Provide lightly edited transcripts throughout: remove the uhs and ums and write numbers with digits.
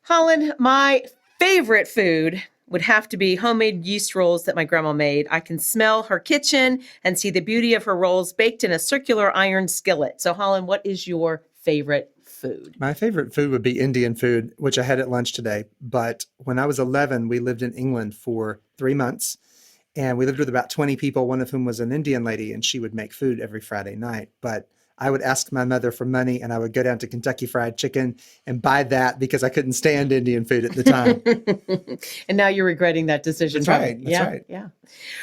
Holland, my favorite food would have to be homemade yeast rolls that my grandma made. I can smell her kitchen and see the beauty of her rolls baked in a circular iron skillet. So, Holland, what is your favorite food? My favorite food would be Indian food, which I had at lunch today. But when I was 11, we lived in England for 3 months. And we lived with about 20 people, one of whom was an Indian lady, and she would make food every Friday night. But I would ask my mother for money, and I would go down to Kentucky Fried Chicken and buy that because I couldn't stand Indian food at the time. And now you're regretting that decision. That's right. That's right. Yeah.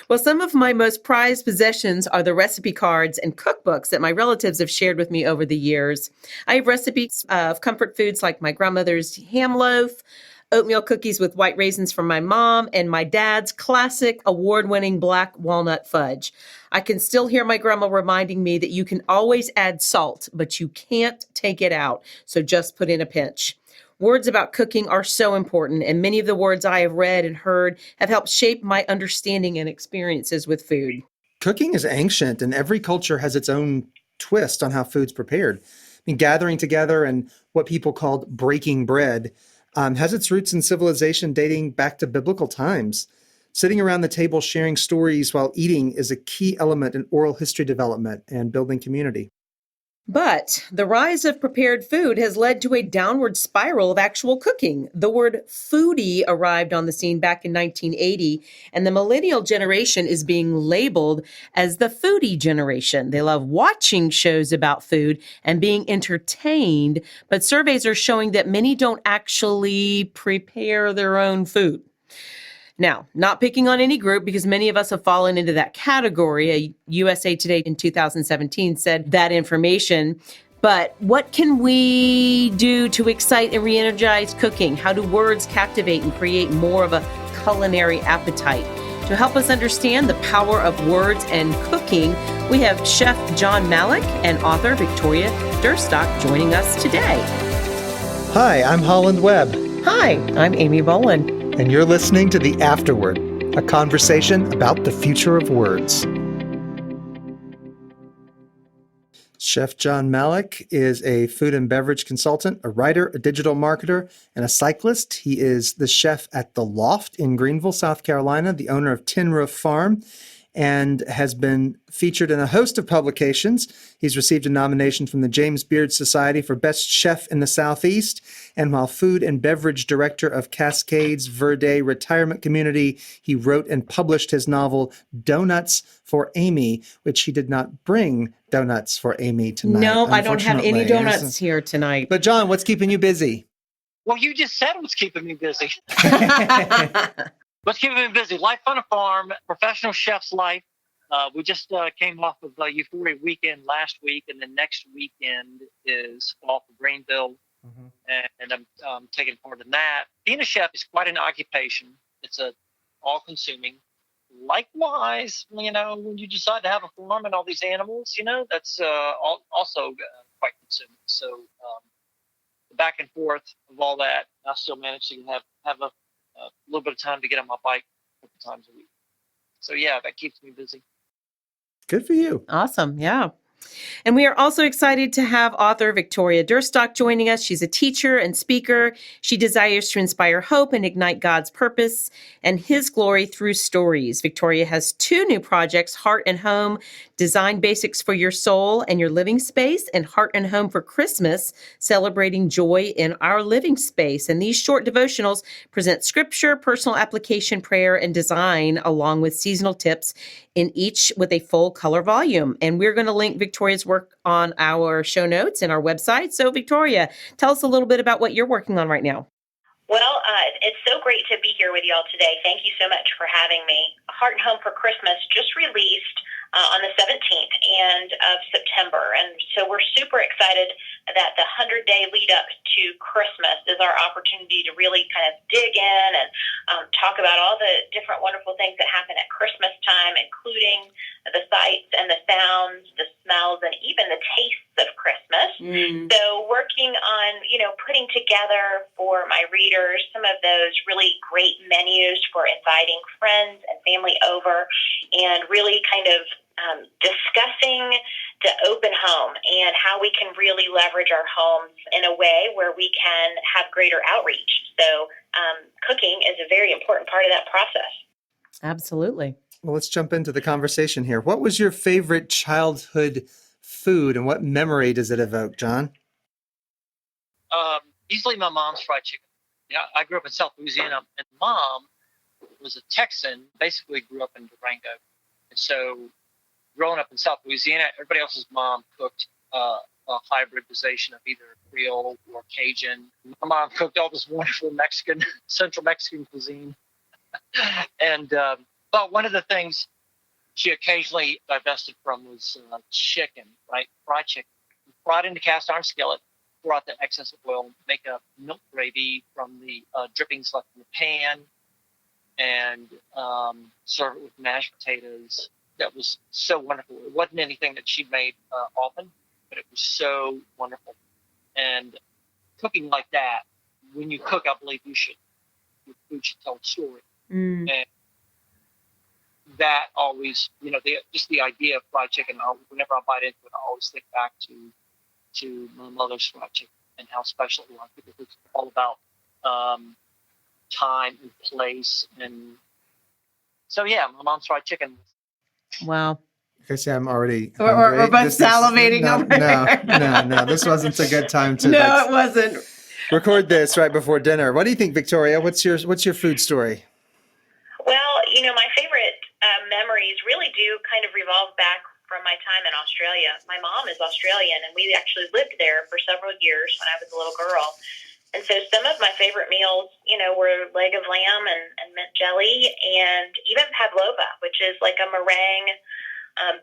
Well, some of my most prized possessions are the recipe cards and cookbooks that my relatives have shared with me over the years. I have recipes of comfort foods like my grandmother's ham loaf, oatmeal cookies with white raisins from my mom, and my dad's classic award-winning black walnut fudge. I can still hear my grandma reminding me that you can always add salt, but you can't take it out. So just put in a pinch. Words about cooking are so important, and many of the words I have read and heard have helped shape my understanding and experiences with food. Cooking is ancient, and every culture has its own twist on how food's prepared. I mean, gathering together and what people called breaking bread has its roots in civilization dating back to biblical times. Sitting around the table sharing stories while eating is a key element in oral history development and building community. But the rise of prepared food has led to a downward spiral of actual cooking. The word foodie arrived on the scene back in 1980, and the millennial generation is being labeled as the foodie generation. They love watching shows about food and being entertained, but surveys are showing that many don't actually prepare their own food. Now, not picking on any group because many of us have fallen into that category. A USA Today in 2017 said that information. But what can we do to excite and re-energize cooking? How do words captivate and create more of a culinary appetite? To help us understand the power of words and cooking, we have Chef Jon Malick and author Victoria Duerstock joining us today. Hi, I'm Holland Webb. Hi, I'm Amy Boland. And you're listening to The Afterword, a conversation about the future of words. Chef Jon Malick is a food and beverage consultant, a writer, a digital marketer, and a cyclist. He is the chef at The Loft in Greenville, South Carolina, the owner of Tin Roof Farm, and has been featured in a host of publications. He's received a nomination from the James Beard Society for Best Chef in the Southeast. And while food and beverage director of Cascades Verde Retirement Community, he wrote and published his novel, Donuts for Amy, which he did not bring donuts for Amy tonight. No, I don't have any donuts here tonight. But John, what's keeping you busy? Well, you just said what's keeping me busy. What's keeping me busy? Life on a farm, professional chef's life. We just came off of Euphoria weekend last week, and the next weekend is fall for Greenville, and I'm taking part in that. Being a chef is quite an occupation. It's all-consuming. Likewise, when you decide to have a farm and all these animals, that's also quite consuming. So the back and forth of all that, I still manage to have a little bit of time to get on my bike a couple times a week. So yeah, that keeps me busy. Good for you. Awesome. Yeah. And we are also excited to have author Victoria Duerstock joining us. She's a teacher and speaker. She desires to inspire hope and ignite God's purpose and His glory through stories. Victoria has 2 new projects, Heart and Home, Design Basics for Your Soul and Your Living Space, and Heart and Home for Christmas, celebrating joy in our living space. And these short devotionals present scripture, personal application, prayer, and design, along with seasonal tips, in each with a full color volume. And we're going to link Victoria's work on our show notes and our website. So Victoria, tell us a little bit about what you're working on right now. Well, it's so great to be here with y'all today. Thank you so much for having me. Heart and Home for Christmas just released on the 17th of September. And so we're super excited that the 100-day lead up to Christmas is our opportunity to really kind of dig in and talk about all the different wonderful things that happen at Christmas time, including the sights and the sounds, the smells, and even the tastes of Christmas. So working on, putting together for my readers some of those really great menus for inviting friends and family over, and really kind of discussing the open home and how we can really leverage our homes in a way where we can have greater outreach. So cooking is a very important part of that process. Absolutely. Well, let's jump into the conversation here. What was your favorite childhood food and what memory does it evoke, Jon? Easily my mom's fried chicken. Yeah, I grew up in South Louisiana, and Mom was a Texan, basically grew up in Durango. And so growing up in South Louisiana, everybody else's mom cooked a hybridization of either Creole or Cajun. My mom cooked all this wonderful Mexican, Central Mexican cuisine. And but one of the things she occasionally divested from was chicken, right? Fried chicken. Fried into cast iron skillet, pour out the excess oil, make a milk gravy from the drippings left in the pan, and serve it with mashed potatoes. That was so wonderful. It wasn't anything that she made often, but it was so wonderful. And cooking like that, when you cook, I believe your food should tell a story. And that always, just the idea of fried chicken, whenever I bite into it, I always think back to my mother's fried chicken and how special it was, because it's all about time and place. And so, yeah, my mom's fried chicken. Wow. Okay, see, I'm already We're both salivating over here. No. This wasn't a good time to No, it wasn't. record this right before dinner. What do you think, Victoria? What's your food story? Well, my favorite memories really do kind of revolve back from my time in Australia. My mom is Australian, and we actually lived there for several years when I was a little girl. And so some of my favorite meals, were leg of lamb and mint jelly, and even pavlova, which is like a meringue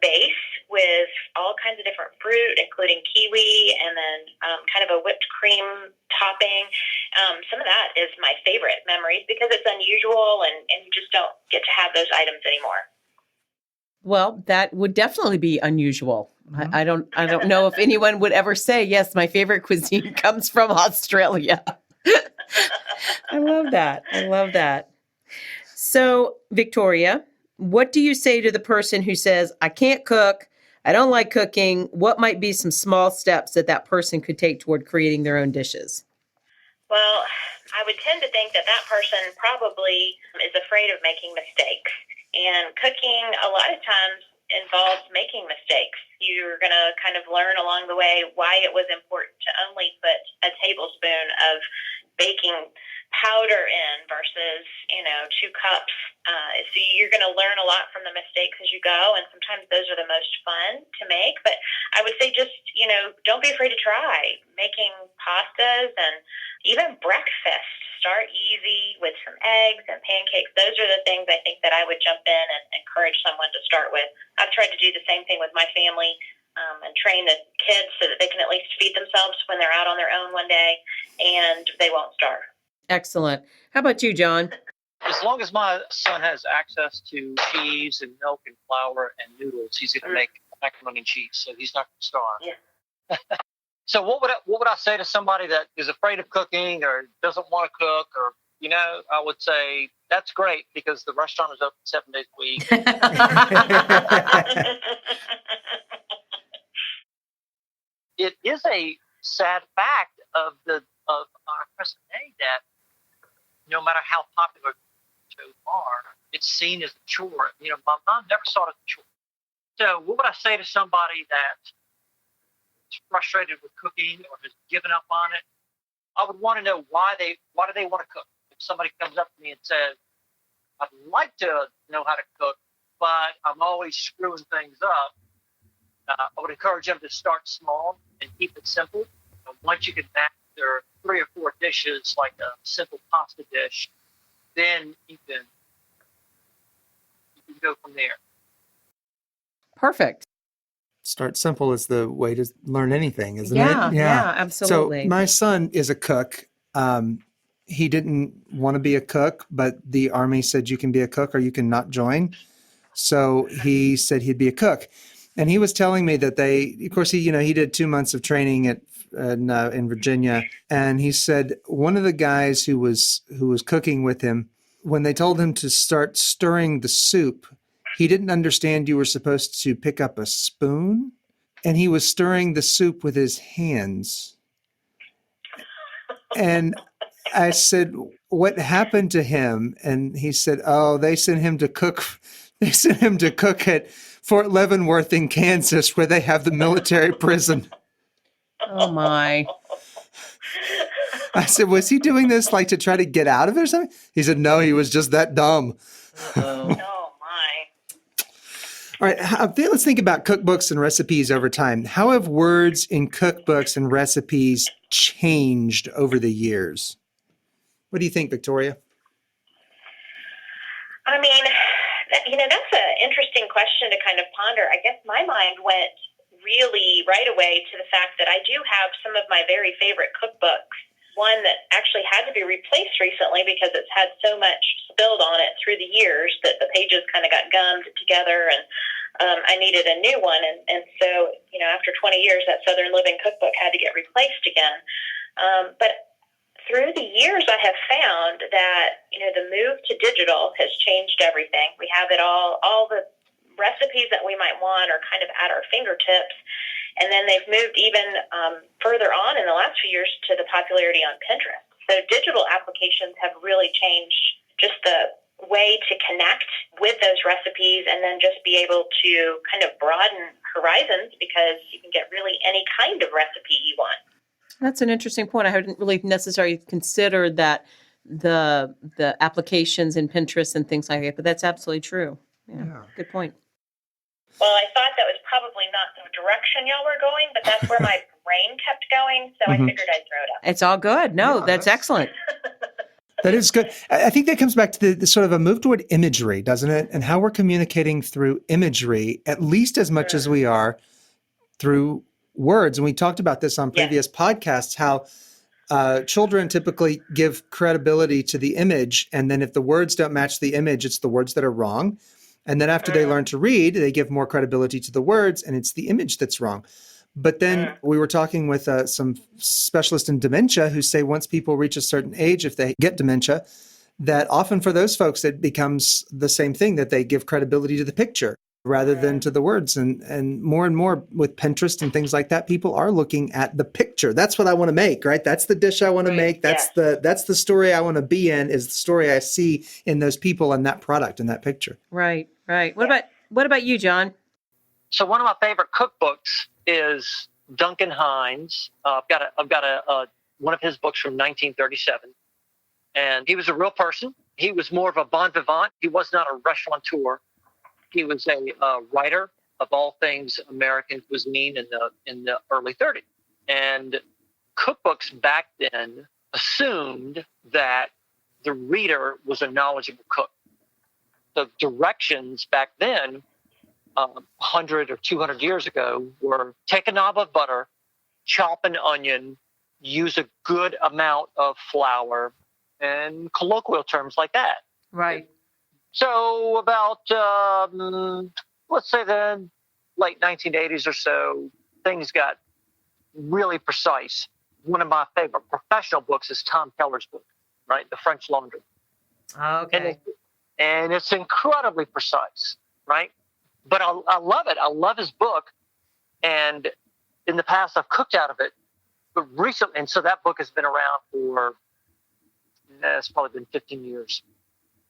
base with all kinds of different fruit, including kiwi, and then kind of a whipped cream topping. Some of that is my favorite memories because it's unusual, and you just don't get to have those items anymore. Well, that would definitely be unusual. I don't know if anyone would ever say, yes, my favorite cuisine comes from Australia. I love that. So, Victoria, what do you say to the person who says, I can't cook, I don't like cooking? What might be some small steps that person could take toward creating their own dishes? Well, I would tend to think that person probably is afraid of making mistakes. And cooking a lot of times involves making mistakes. You're going to kind of learn along the way why it was important to only put a tablespoon of baking powder in versus, 2 cups. So you're going to learn a lot from the mistakes as you go, and sometimes those are the most fun to make. But I would say just, don't be afraid to try making pastas and even breakfast. Start easy with some eggs and pancakes. Those are the things I think that I would jump in and encourage someone to start with. I've tried to do the same thing with my family and train the kids so that they can at least feed themselves when they're out on their own one day and they won't starve. Excellent. How about you, Jon? As long as my son has access to cheese and milk and flour and noodles, he's going to make macaroni and cheese, so he's not going to starve. Yeah. So what would I say to somebody that is afraid of cooking or doesn't want to cook, or I would say that's great because the restaurant is open 7 days a week. It is a sad fact of our present day that no matter how popular shows are, it's seen as a chore. My mom never saw it as a chore. So what would I say to somebody that frustrated with cooking or has given up on it? I would want to know why do they want to cook. If somebody comes up to me and says, I'd like to know how to cook, but I'm always screwing things up, I would encourage them to start small and keep it simple. Once you can master 3 or 4 dishes, like a simple pasta dish, then you can go from there. Perfect. Start simple is the way to learn anything, isn't it? Yeah, absolutely. So my son is a cook. He didn't want to be a cook, but the Army said you can be a cook or you can not join. So he said he'd be a cook. And he was telling me that he did 2 months of training in Virginia. And he said one of the guys who was cooking with him, when they told him to start stirring the soup, he didn't understand you were supposed to pick up a spoon and he was stirring the soup with his hands. And I said, what happened to him? And he said, oh, they sent him to cook. They sent him to cook at Fort Leavenworth in Kansas, where they have the military prison. Oh, my. I said, was he doing this like to try to get out of it or something? He said, no, he was just that dumb. Oh. Oh, my. All right, let's think about cookbooks and recipes over time. How have words in cookbooks and recipes changed over the years? What do you think, Victoria? I mean, that's an interesting question to kind of ponder. I guess my mind went really right away to the fact that I do have some of my very favorite cookbooks. One that actually had to be replaced recently because it's had so much spilled on it through the years that the pages kind of got gummed together, and I needed a new one. And so, after 20 years, that Southern Living cookbook had to get replaced again. But through the years, I have found that, the move to digital has changed everything. We have it all the recipes that we might want are kind of at our fingertips. And then they've moved even further on in the last few years to the popularity on Pinterest. So digital applications have really changed just the way to connect with those recipes, and then just be able to kind of broaden horizons because you can get really any kind of recipe you want. That's an interesting point. I hadn't really necessarily considered that the applications in Pinterest and things like that, but that's absolutely true. Yeah. Good point. Well, I thought that was probably not the direction y'all were going, but that's where my brain kept going, so I figured I'd throw it up. It's all good. No, that's excellent. That is good. I think that comes back to the sort of a move toward imagery, doesn't it? And how we're communicating through imagery, at least as much as we are through words. And we talked about this on previous podcasts, how children typically give credibility to the image. And then if the words don't match the image, it's the words that are wrong. And then after they learn to read, they give more credibility to the words, and it's the image that's wrong. But then we were talking with some specialists in dementia who say once people reach a certain age, if they get dementia, that often for those folks, it becomes the same thing, that they give credibility to the picture rather than to the words. And more with Pinterest and things like that, people are looking at the picture. That's what I want to make, right? That's the dish I want to make. That's the story I want to be in, is the story I see in those people and that product and that picture. Right. What about you, Jon? So one of my favorite cookbooks is Duncan Hines. I've got one of his books from 1937, and he was a real person. He was more of a bon vivant. He was not a restaurateur. He was a writer of all things American cuisine in the early 30s. And cookbooks back then assumed that the reader was a knowledgeable cook. The directions back then, 100 or 200 years ago, were take a knob of butter, chop an onion, use a good amount of flour, and colloquial terms like that. Right. So about, let's say the late 1980s or so, things got really precise. One of my favorite professional books is Tom Keller's book, right? The French Laundry. Okay. And it's incredibly precise, right? But I love it. I love his book. And in the past, I've cooked out of it. But recently, and so that book has been around for, it's probably been 15 years.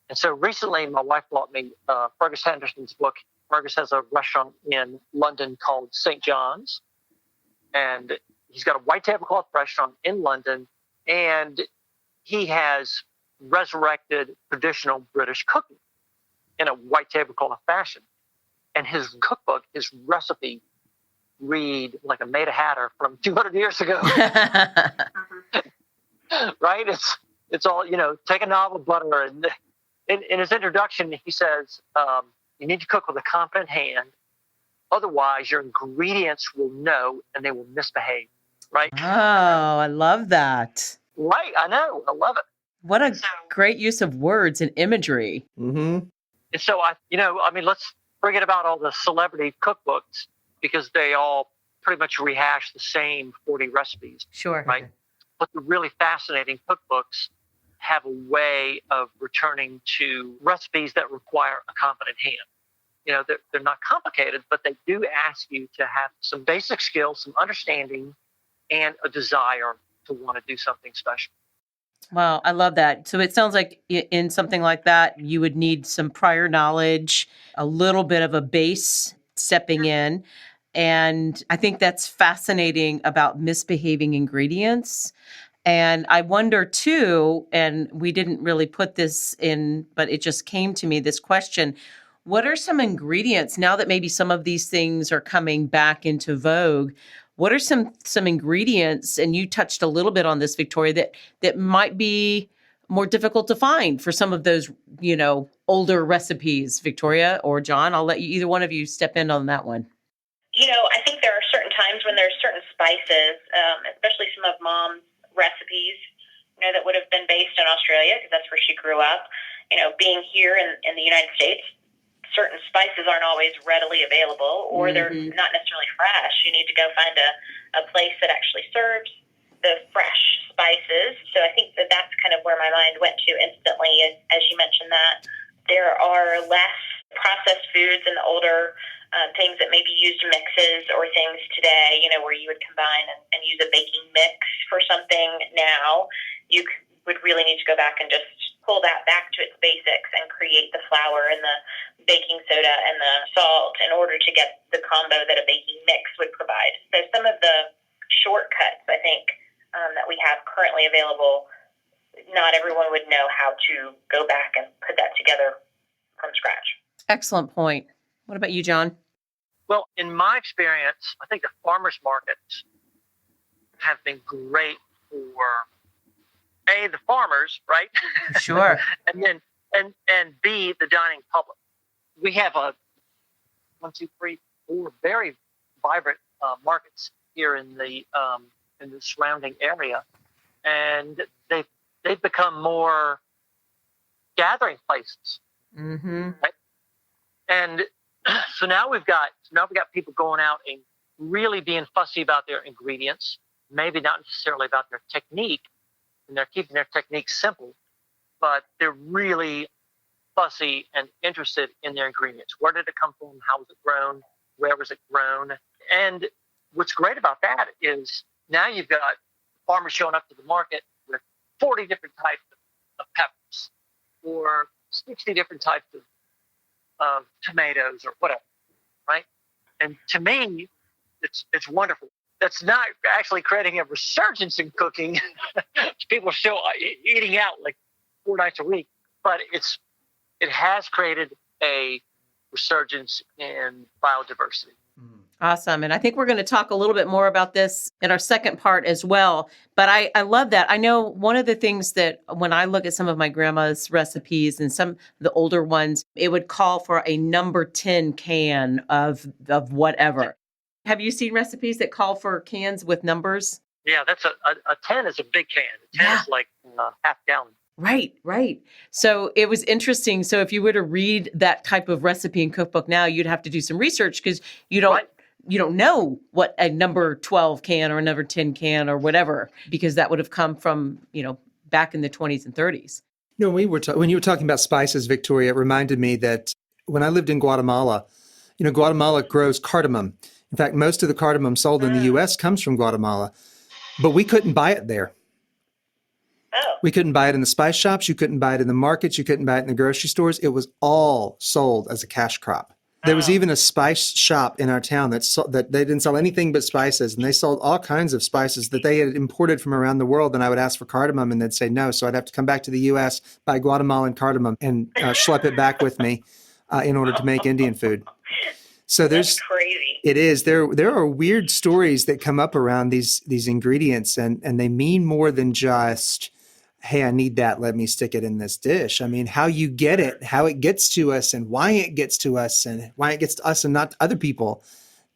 And so recently, my wife bought me Fergus Henderson's book. Fergus has a restaurant in London called St. John's. And he's got a white tablecloth restaurant in London. And he has resurrected traditional British cooking in a white tablecloth fashion. And his cookbook, his recipe, read like a Made a Hatter from 200 years ago. Right? It's all, take a knob of butter. And in his introduction, he says, you need to cook with a confident hand. Otherwise, your ingredients will know and they will misbehave. Right? Oh, I love that. Right. I know. I love it. What a great use of words and imagery. Mm-hmm. And so let's forget about all the celebrity cookbooks because they all pretty much rehash the same 40 recipes. Sure. Right. But the really fascinating cookbooks have a way of returning to recipes that require a competent hand. they're not complicated, but they do ask you to have some basic skills, some understanding, and a desire to want to do something special. Wow, I love that. So it sounds like in something like that, you would need some prior knowledge, a little bit of a base stepping in. And I think that's fascinating about misbehaving ingredients. And I wonder too, and we didn't really put this in, but it just came to me, this question. What are some ingredients now that maybe some of these things are coming back into vogue? What are some ingredients, and you touched a little bit on this, Victoria, that might be more difficult to find for some of those, older recipes? Victoria or Jon, I'll let you, either one of you, step in on that one. I think there are certain times when there's certain spices, especially some of Mom's recipes, that would have been based in Australia because that's where she grew up. Being here in the United States, certain spices aren't always readily available, or they're not necessarily fresh. You need to go find a place that actually serves the fresh spices. So I think that's kind of where my mind went to instantly as you mentioned that. There are less processed foods in the older things that maybe used mixes or things today, where you would combine and use a baking mix for something. Now you would really need to go back and just pull that back to its basics and create the flour and the baking soda and the salt in order to get the combo that a baking mix would provide. So some of the shortcuts, I think, that we have currently available, not everyone would know how to go back and put that together from scratch. Excellent point. What about you, Jon? Well, in my experience, I think the farmers markets have been great for the farmers, right? Sure. and then and B, the dining public. We have 4 very vibrant markets here in the surrounding area, and they've become more gathering places. Mm-hmm. Right? And so now we've got people going out and really being fussy about their ingredients, maybe not necessarily about their technique, and they're keeping their technique simple, but they're really fussy and interested in their ingredients. Where did it come from? How was it grown? Where was it grown? And what's great about that is now you've got farmers showing up to the market with 40 different types of peppers or 60 different types of tomatoes or whatever, right? And to me, it's wonderful. That's not actually creating a resurgence in cooking. People are still eating out like 4 nights a week, but it has created a resurgence in biodiversity. Awesome. And I think we're going to talk a little bit more about this in our second part as well. But I love that. I know one of the things that when I look at some of my grandma's recipes and some of the older ones, it would call for a number 10 can of whatever. Have you seen recipes that call for cans with numbers? Yeah, that's a 10 is a big can. A 10 is like half gallon. Right. So it was interesting. So if you were to read that type of recipe and cookbook now, you'd have to do some research because you don't know what a number 12 can or a number 10 can or whatever, because that would have come from, back in the 20s and 30s. When you were talking about spices, Victoria, it reminded me that when I lived in Guatemala, Guatemala grows cardamom. In fact, most of the cardamom sold in the U.S. comes from Guatemala, but we couldn't buy it there. Oh. We couldn't buy it in the spice shops. You couldn't buy it in the markets. You couldn't buy it in the grocery stores. It was all sold as a cash crop. There was even a spice shop in our town that they didn't sell anything but spices, and they sold all kinds of spices that they had imported from around the world. And I would ask for cardamom, and they'd say no. So I'd have to come back to the U.S., buy Guatemalan cardamom, and schlep it back with me in order to make Indian food. So That's crazy. It is. There are weird stories that come up around these ingredients, and they mean more than just, hey, I need that, let me stick it in this dish. I mean, how you get it, how it gets to us, and why it gets to us, and why it gets to us and not to other people.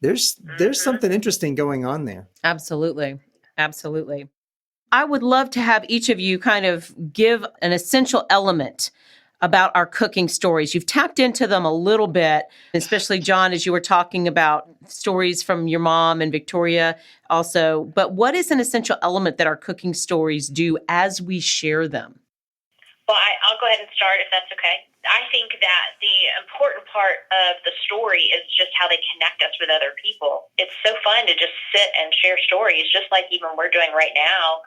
There's something interesting going on there. Absolutely. I would love to have each of you kind of give an essential element about our cooking stories. You've tapped into them a little bit, especially Jon, as you were talking about stories from your mom and Victoria also. But what is an essential element that our cooking stories do as we share them? Well, I'll go ahead and start if that's okay. I think that the important part of the story is just how they connect us with other people. It's so fun to just sit and share stories, just like even we're doing right now,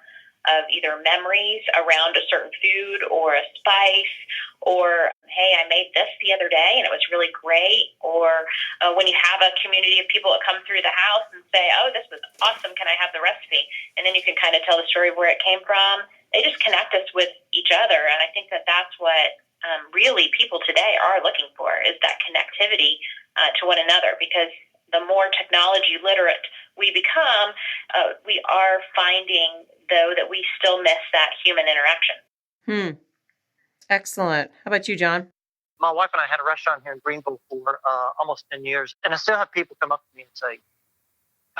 of either memories around a certain food or a spice, or, hey, I made this the other day and it was really great, or when you have a community of people that come through the house and say, oh, this was awesome, can I have the recipe? And then you can kind of tell the story of where it came from. They just connect us with each other, and I think that that's what really people today are looking for, is that connectivity to one another, because the more technology literate we become, we are finding, though, that we still miss that human interaction. Excellent. How about you, Jon? My wife and I had a restaurant here in Greenville for almost 10 years, and I still have people come up to me and say,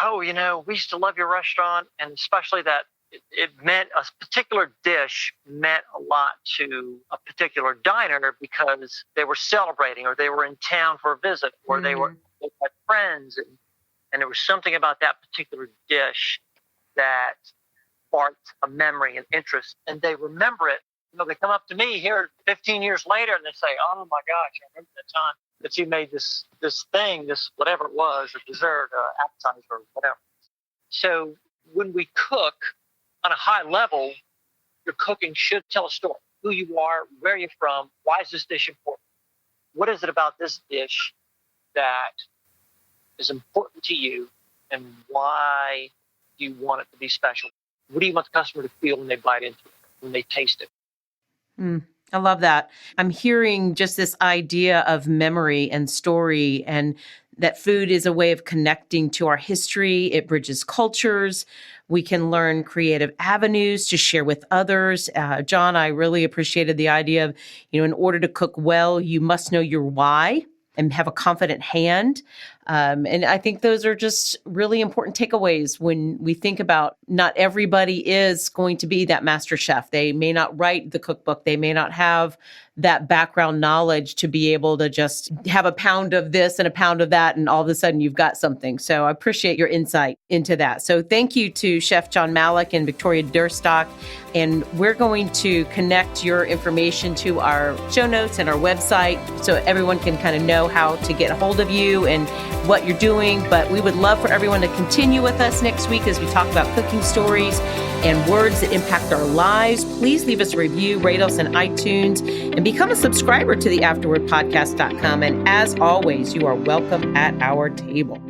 oh, we used to love your restaurant, and especially that it meant a particular dish meant a lot to a particular diner because they were celebrating, or they were in town for a visit, or they were with my friends, and there was something about that particular dish that sparked a memory and interest, and they remember it. They come up to me here 15 years later and they say, oh my gosh, I remember that time that you made this thing, this whatever it was, a dessert, appetizer, or whatever. So when we cook on a high level, your cooking should tell a story. Who you are, where you're from, why is this dish important? What is it about this dish that is important to you, and why do you want it to be special? What do you want the customer to feel when they bite into it, when they taste it? I love that. I'm hearing just this idea of memory and story, and that food is a way of connecting to our history. It bridges cultures. We can learn creative avenues to share with others. Jon, I really appreciated the idea of, in order to cook well, you must know your why and have a confident hand. And I think those are just really important takeaways when we think about not everybody is going to be that master chef. They may not write the cookbook. They may not have that background knowledge to be able to just have a pound of this and a pound of that, and all of a sudden you've got something. So I appreciate your insight into that. So thank you to Chef Jon Malick and Victoria Duerstock. And we're going to connect your information to our show notes and our website so everyone can kind of know how to get a hold of you and what you're doing. But we would love for everyone to continue with us next week as we talk about cooking stories and words that impact our lives. Please leave us a review, rate us on iTunes, and become a subscriber to the AfterwordPodcast.com. And as always, you are welcome at our table.